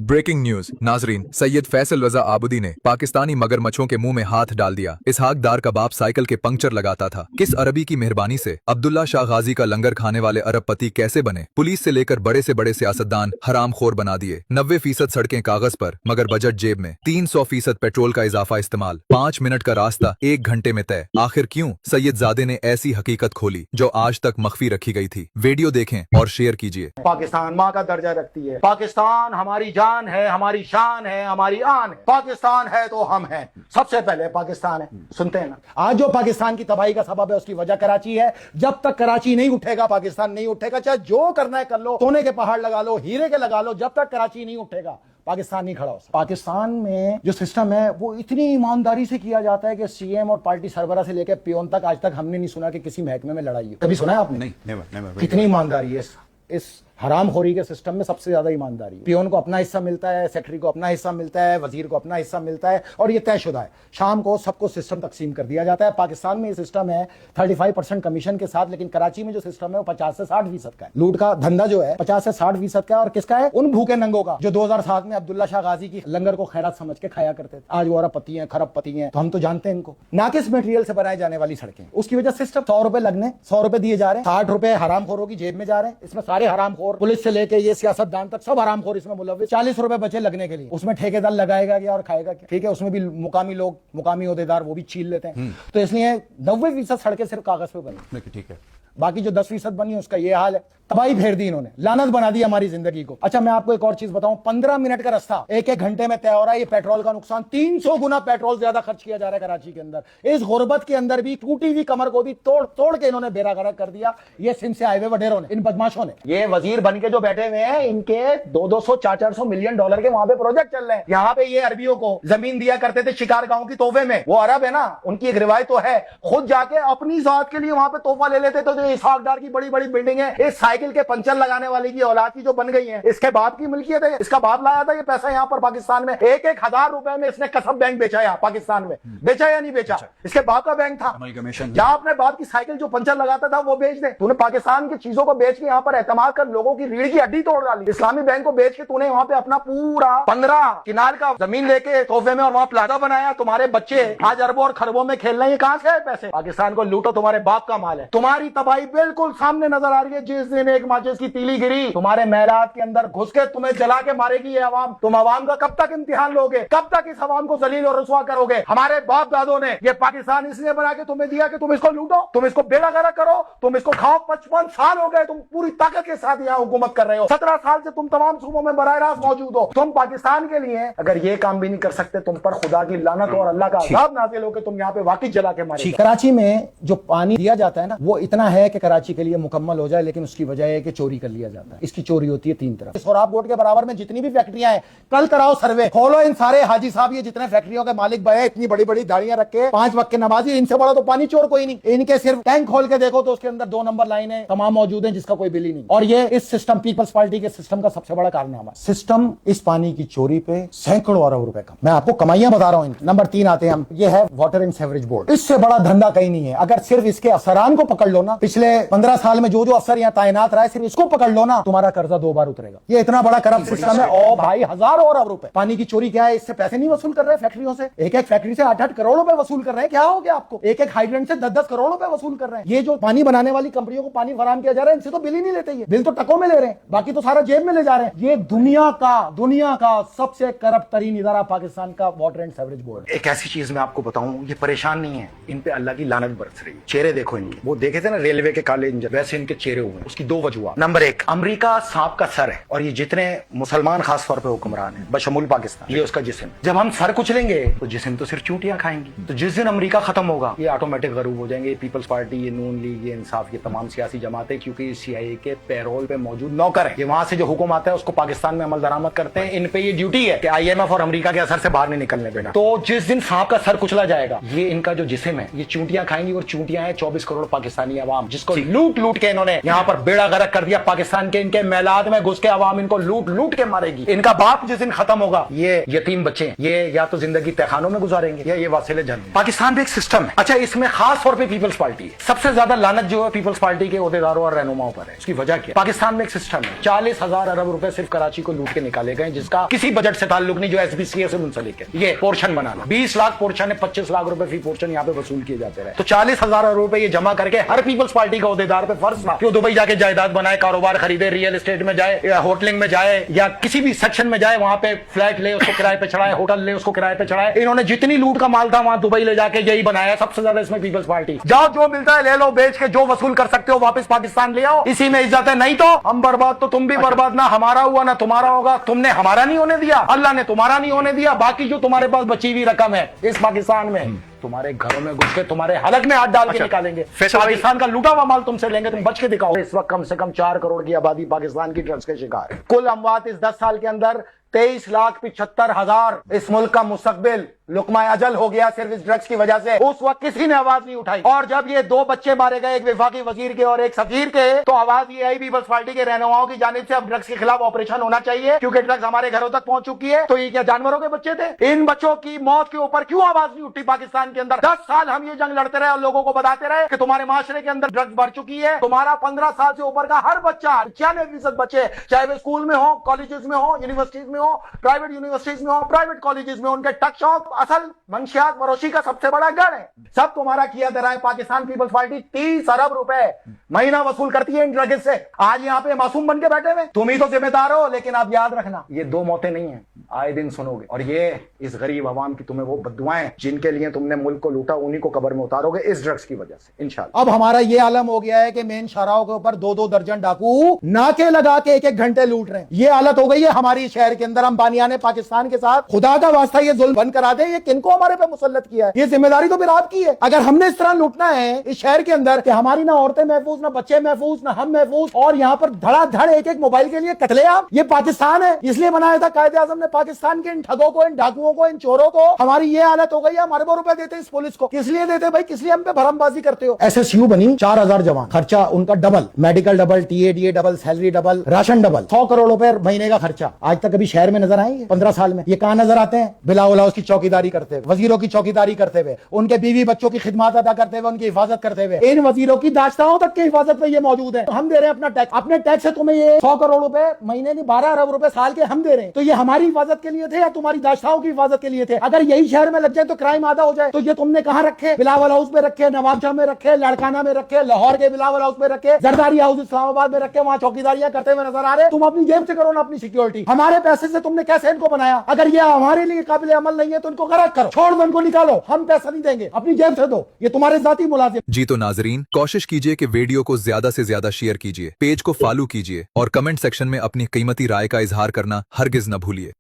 Breaking news नाजरीन, सैयद फैसल रजा आबुदी ने पाकिस्तानी मगरमच्छों के मुंह में हाथ डाल दिया। इसहाक डार का बाप साइकिल के पंक्चर लगाता था। किस अरबी की मेहरबानी से अब्दुल्ला शाह गाजी का लंगर खाने वाले अरबपति कैसे बने? पुलिस से लेकर बड़े से बड़े सियासतदान हरामखोर बना दिए। 90% सड़कें कागज पर मगर बजट जेब में। 300% पेट्रोल का इजाफा इस्तेमाल। 5 मिनट का रास्ता 1 घंटे में तय। आखिर क्यों? सैयदजादे ने ऐसी हकीकत खोली जो आज तक मख्फी रखी गई थी। वीडियो देखें और शेयर कीजिए। पाकिस्तान माँ का दर्जा रखती है। पाकिस्तान हमारी जान है, हमारी शान है, हमारी आन है। पाकिस्तान है तो हम हैं। सबसे पहले पाकिस्तान है। सुनते हैं ना, आज जो पाकिस्तान की तबाही का सबब है उसकी वजह कराची है। जब तक कराची नहीं उठेगा पाकिस्तान नहीं उठेगा। चाहे जो करना है कर लो, सोने के पहाड़ लगा लो, हीरे के लगा लो, जब तक कराची नहीं उठेगा पाकिस्तान नहीं खड़ा हो सकता। पाकिस्तान में जो सिस्टम है वो इतनी ईमानदारी से किया जाता है कि सीएम और पार्टी सरबरा से लेकर पियोन तक आज तक हमने नहीं सुना कि किसी महकमे में लड़ाई है। कभी सुना है आपने? नहीं, नेवर। कितनी ईमानदारी है इस हरामखोरी के सिस्टम में। सबसे ज्यादा ईमानदारी। पियोन को अपना हिस्सा मिलता है, सेक्रेटरी को अपना हिस्सा मिलता है, वजीर को अपना हिस्सा मिलता है और ये तयशुदा है। शाम को सबको सिस्टम तकसीम कर दिया जाता है। पाकिस्तान में ये सिस्टम है 35% कमीशन के साथ, लेकिन कराची में जो सिस्टम है वो 50 से 60% का है। लूट का धंधा जो है 50 से 60% का है। और किसका है? उन भूखे नंगों का जो 2007 में अब्दुल्ला शाह गाजी की लंगर को खैरात समझ के खाया करते थे। आज वो अरबपति हैं, खरबपति हैं, तो हम तो जानते हैं इनको। नाकिस मटेरियल से बनाए जाने वाली सड़कें, उसकी वजह सिस्टम 100 रुपए लगने, 100 रुपए दिए जा रहे हैं, 60 रुपए हरामखोरों की जेब में जा रहे हैं। इसमें सारे हरामखोर, पुलिस से लेके ये सियासतदान तक सब हरामखोर इसमें मुलव्विस। 40 रुपए बचे लगने के लिए, उसमें ठेकेदार लगाएगा क्या और खाएगा क्या? ठीक है, उसमें भी मुकामी लोग, मुकामी ओहदेदार वो भी छील लेते हैं। तो इसलिए 90% सड़कें सिर्फ कागज पे बनी। ठीक है, बाकी जो 10% बनी उसका ये हाल है। तबाही फेर दी इन्होंने, लानत बना दी हमारी जिंदगी को। अच्छा, मैं आपको एक और चीज बताऊं, 15 मिनट का रास्ता 1-1 घंटे में तय हो रहा है। ये पेट्रोल का नुकसान, 300 गुना पेट्रोल ज्यादा खर्च किया जा रहा है कराची के अंदर। इस गुर्बत के अंदर भी टूटी हुई कमर को भी तोड़ के इन्होंने बेड़ा गर्क कर दिया। ये सिंध से हाईवे वडेरों ने, इन बदमाशों ने। ये वजीर बन के जो बैठे हुए हैं, इनके 200-400 मिलियन डॉलर के वहां पे प्रोजेक्ट चल रहे हैं। यहाँ पे ये अरबियों को जमीन दिया करते थे शिकार गांव की तोहफे में। वो अरब है ना, उनकी एक रिवायत तो है, खुद जाके अपनी जात के लिए वहां पे तोहफा ले लेते। तो जो इसहाक डार की बड़ी बड़ी बिल्डिंग है, इस साइकिल के पंचर लगाने वाले की औलाद की जो बन गई है, इसके बाप की मिल्कियत है। इसका बाप लाया था ये पैसा यहाँ पर पाकिस्तान में। 1-1 हजार रुपए में इसने कसब बैंक बेचा यहाँ पाकिस्तान में। बेचा या नहीं बेचा? इसके बाप का बैंक था। जहां अपने बाप की साइकिल जो पंचर लगाता था वो बेच दे। तूने पाकिस्तान की चीजों को बेच के यहाँ पर एतमाद कर लोगों की रीढ़ की हड्डी तोड़ डाली। इस्लामी बैंक को बेच के तूने वहां पे अपना पूरा 15 किनाल का जमीन लेके तोहफे में और वहां प्लाजा बनाया। तुम्हारे बच्चे आज अरबों और खरबों में खेल रहे हैं। कहां से है पैसे? पाकिस्तान को लूटो, तुम्हारे बाप का माल है। तुम्हारी तबाही बिल्कुल सामने नजर आ रही है। जिस दिन एक माचिस की तीली गिरी तुम्हारे महरात के अंदर घुस के तुम्हें जला के मारेगी ये अवाम। तुम अवाम का कब तक इम्तिहान लोगे? कब तक इस अवाम को जलील और रुसवा करोगे? हमारे बाप दादों ने ये पाकिस्तान इसलिए बना के तुम्हें दिया कि तुम इसको लूटो, तुम इसको बेड़ा गर्क करो, तुम इसको खाओ। 55 साल हो गए तुम पूरी ताकत के साथ यहाँ हुकूमत कर रहे हो। 17 साल से तुम तमाम सूबों में बराह रास्त मौजूद हो। तुम पाकिस्तान के लिए अगर ये काम भी नहीं कर सकते, तुम पर खुदा की लानत और अल्लाह का अज़ाब नाज़िल हो के तुम यहाँ पे वाकई जला के मारे। कराची में जो पानी दिया जाता है ना, वो इतना है कि कराची के लिए मुकम्मल हो जाए, लेकिन उसकी वजह है कि चोरी कर लिया जाता है। इसकी चोरी होती है 3 तरफ। सोराब गोट के बराबर में जितनी भी फैक्ट्रियां हैं, कल कराओ सर्वे, खोलो इन सारे हाजी साहब, ये जितने फैक्ट्रियों के मालिक भाई हैं, इतनी बड़ी बड़ी दाढ़ियां रख के 5 वक्त के नमाजी, इनसे बड़ा तो पानी चोर कोई नहीं। इनके सिर्फ टैंक खोल के देखो तो उसके अंदर 2 नंबर लाइनें तमाम मौजूद हैं जिसका कोई बिल ही नहीं। और ये इस सिस्टम, पीपल्स पार्टी के सिस्टम का सबसे बड़ा कारनामा। सिस्टम इस पानी की चोरी पे सैकड़ों अरब रुपए का, मैं आपको कमाइयां बता रहा हूं। नंबर 3 आते हैं हम, ये है वाटर एंड सीवरेज बोर्ड। इससे बड़ा धंधा कहीं नहीं है। अगर सिर्फ इसके अफसरान को पकड़ लो ना, पिछले 15 साल में जो अफसर यहाँ तैनात रहा है, सिर्फ इसको पकड़ लो ना, तुम्हारा कर्जा 2 बार उतरेगा। ये इतना बड़ा करप्ट सिस्टम है। ओ भाई, हजारों अरब रुपए पानी की चोरी। क्या है? इससे पैसे नहीं वसूल कर रहे फैक्ट्रियों से। एक फैक्ट्री से 8-8 करोड़ रुपए वसूल कर रहे हैं। क्या हो गया आपको? एक हाइड्रेंट से 10-10 करोड़ रुपए वसूल कर रहे हैं। ये जो पानी बनाने वाली कंपनियों को पानी फराहम किया जा रहा है, इनसे तो बिल ही नहीं लेते। ये बिल तो टकों में ले रहे हैं, बाकी तो सारा जेब में ले जा रहे हैं। ये दुनिया का सबसे करप्ट तरीन इदारा पाकिस्तान का वाटर एंड सीवरेज बोर्ड। एक ऐसी चीज मैं आपको बताऊं, ये परेशान नहीं है, इन पे अल्लाह की लानत बरस रही है। चेहरे देखो इनके, वो देखे थे ना रेलवे के काले इंजन, वैसे इनके चेहरे हुए। उसकी 2 वजूहत। नंबर 1, अमेरिका सांप का सर है और ये जितने मुसलमान खास तौर पे हुक्मरान है बशमूल पाकिस्तान, ये उसका जिस्म। जब हम सर कुचलेंगे तो जिस्म तो सिर्फ चूंटियां खाएंगी। तो जिस दिन अमेरिका खत्म होगा, ये ऑटोमेटिक गरूब हो जाएंगे। पीपल्स पार्टी, ये नून लीग, ये इंसाफ, ये तमाम सियासी जमातें, क्योंकि CIA के पैरोल पे मौजूद नौकर है। ये वहां से जो हुक्म आता है उसको पाकिस्तान में अमल दरामद करते हैं। इन पे ये ड्यूटी है कि IMF और अमेरिका के असर से बाहर नहीं निकलने देना। तो जिस दिन सांप का सर कुचला जाएगा, ये इनका जो जिस्म है ये चूंटियां खाएंगी। और चूंटियां है 24 करोड़ पाकिस्तानी अवाम, जिसको लूट लूट के इन्होंने यहाँ पर बेड़ा बेड़ा गर्क कर दिया पाकिस्तान के, इनके मेलाद में घुस के अवाम इनको लूट लूट के मारेगी। इनका बाप जिस दिन खत्म होगा, ये यतीम बच्चे ये या तो जिंदगी तहखानों में गुजारेंगे या ये वासिले जन। पाकिस्तान भी एक सिस्टम है। अच्छा, इसमें खास तौर पे पीपल्स पार्टी है। सबसे ज्यादा लानत जो है पीपल्स पार्टी के ओहदेदारों और रहनुमाओं पर है। उसकी वजह क्या? पाकिस्तान में एक सिस्टम है, 40,000 अरब रुपए सिर्फ कराची को लूट के निकाले गए, जिसका किसी बजट से ताल्लुक नहीं, जो SBCA से मुंसलिक है। ये पोर्शन बनाना, 20 लाख पोर्शन है, 25 लाख रुपए फी पोर्शन यहाँ पे वसूल किए जाते रहे। तो 40,000 अरब रुपए ये जमा करके हर पीपल्स पार्टी का ओहदेदार पे फर्ज था कि वो दुबई जाके जायदाद बनाए, कारोबार खरीदे, रियल एस्टेट में जाए या होटलिंग में जाए या किसी भी सेक्शन में जाए, वहां पे फ्लैट ले उसको किराए पे चढ़ाए, होटल ले उसको किराए पे चढ़ाए। इन्होंने जितनी लूट का माल था वहां दुबई ले जाके यही बनाया। सबसे ज्यादा इसमें पीपल्स पार्टी। जाओ, जो मिलता है ले लो, बेच के जो वसूल कर सकते हो वापस पाकिस्तान ले आओ, इसी में इज्जत है। नहीं तो हम बर्बाद, तो तुम भी बर्बाद। ना हमारा हुआ ना तुम्हारा होगा। तुमने हमारा नहीं होने दिया, अल्लाह ने तुम्हारा नहीं होने दिया। बाकी जो तुम्हारे पास बची हुई रकम है इस पाकिस्तान में, तुम्हारे घरों में घुस के तुम्हारे हलक में हाथ डाल के निकालेंगे। पाकिस्तान का लूटा हुआ माल तुमसे लेंगे, तुम बच के दिखाओ। इस वक्त कम से कम 4 करोड़ की आबादी पाकिस्तान की ड्रग्स के शिकार है। कुल अमवात इस 10 साल के अंदर 23,75,000। इस मुल्क का मुस्तकबिल लुकमा अजल हो गया सिर्फ इस ड्रग्स की वजह से। उस वक्त किसी ने आवाज नहीं उठाई। और जब ये 2 बच्चे मारे गए, एक विफाकी वजीर के और एक सफीर के, तो आवाज ये आई पीपल्स पार्टी के रहनुमाओं की जानिब से अब ड्रग्स के खिलाफ ऑपरेशन होना चाहिए, क्योंकि ड्रग्स हमारे घरों तक पहुंच चुकी है। तो ये क्या जानवरों के बच्चे थे? इन बच्चों की मौत के ऊपर क्यों आवाज नहीं उठी पाकिस्तान के अंदर? 10 साल हम ये जंग लड़ते रहे और लोगों को बताते रहे कि तुम्हारे माशरे के अंदर ड्रग्स बढ़ चुकी है। तुम्हारा 15 साल से ऊपर का हर बच्चा, 96% बच्चे, चाहे वे स्कूल में हो, कॉलेजेस में हो, यूनिवर्सिटीज में हो, प्राइवेट यूनिवर्सिटीज में हो, प्राइवेट कॉलेजेस में, उनके टक शॉप असल मंशियात फरोशी का सबसे बड़ा गढ़ है। सब तुम्हारा किया धरा है। पाकिस्तान पीपल्स पार्टी 30 अरब रुपए महीना वसूल करती है इन ड्रग्स से। आज यहाँ पे मासूम बन के बैठे हुए, तुम ही तो जिम्मेदार हो। लेकिन आप याद रखना, ये 2 मौतें नहीं है, आए दिन सुनोगे। और ये इस गरीब आवाम की तुम्हें वो बद्दुआएं जिनके लिए तुमने मुल्क को लूटा, उन्हीं को कब्र में उतारोगे इस ड्रग्स की वजह से इंशाल्लाह। अब हमारा ये आलम हो गया है कि मेन शाहराहों के ऊपर 2-2 दर्जन डाकू नाके लगा के 1-1 घंटे लूट रहे हैं। ये हालत हो गई है हमारी शहर के अंदर। हम बानियाने पाकिस्तान के साथ खुदा का वास्ता ये जुल्म बंद करा दे। ये किनको हमारे पे मुसल्लत किया है? ये जिम्मेदारी तो फिर आपकी है। अगर हमने इस तरह लूटना है इस शहर के अंदर कि हमारी ना औरतें महफूज, ना बच्चे महफूज, ना हम महफूज, और यहाँ पर धड़ाधड़ 1-1 मोबाइल के लिए कत्लेआम। ये पाकिस्तान है, इसलिए बनाया था कायदे आजम ने पाकिस्तान के। इन ठगों को, इन डाकुओं को, इन चोरों को हमारी ये हालत हो गई है। हम अरबों रुपए देते इस पुलिस को। किस लिए देते भाई? किस लिए हम पे भरमबाजी करते हो? SSU बनी, 4,000 जवान, खर्चा उनका double, medical double, TADA double, salary double, ration double, 100 crore रुपए महीने का खर्चा। आज तक कभी शहर में नजर आएंगे 15 साल में? ये कहां नजर आते हैं? बिला उला उसकी चौकीदारी करते हुए, वजीरों की चौकीदारी करते हुए, उनके बीवी बच्चों की खिदमत अदा करते हुए, उनकी हिफाजत करते हुए, इन वजीरों की दाश्ताओं तक की हिफाजत में ये मौजूद है। हम दे रहे हैं अपना टैक्स, अपने टैक्स से तुम्हें ये 100 करोड़ रुपए महीने नहीं 12 अरब रुपए साल के हम दे रहे हैं। तो ये हमारी हिफाजत के लिए थे या तुम्हारी दाश्ताओं की हिफाजत के लिए थे? अगर यही शहर में लग जाए तो क्राइम आधा हो जाए। तो ये तुमने कहां रखे? बिलावल हाउस में रखे, नवाबशाह में रखे, लड़काना में रखे, लाहौर के बिलावल हाउस में रखे, जरदारी हाउस इस्लामाबाद में रखे, वहां चौकीदारियां करते हुए नजर आ रहे। तुम अपनी जेब से करो ना अपनी सिक्योरिटी। हमारे पैसे से तुमने कैसे इनको बनाया? अगर ये हमारे लिए काबिल अमल नहीं है तो इनको गरक करो, छोड़ दो, इनको निकालो। हम पैसा नहीं देंगे, अपनी जेब से दो। ये तुम्हारे जाती मुलाजिम। जी तो नाजरीन, कोशिश कीजिए कि वीडियो को ज्यादा से ज्यादा शेयर कीजिए, पेज को फॉलो कीजिए और कमेंट सेक्शन में अपनी कीमती राय का इजहार करना हरगिज न भूलिए।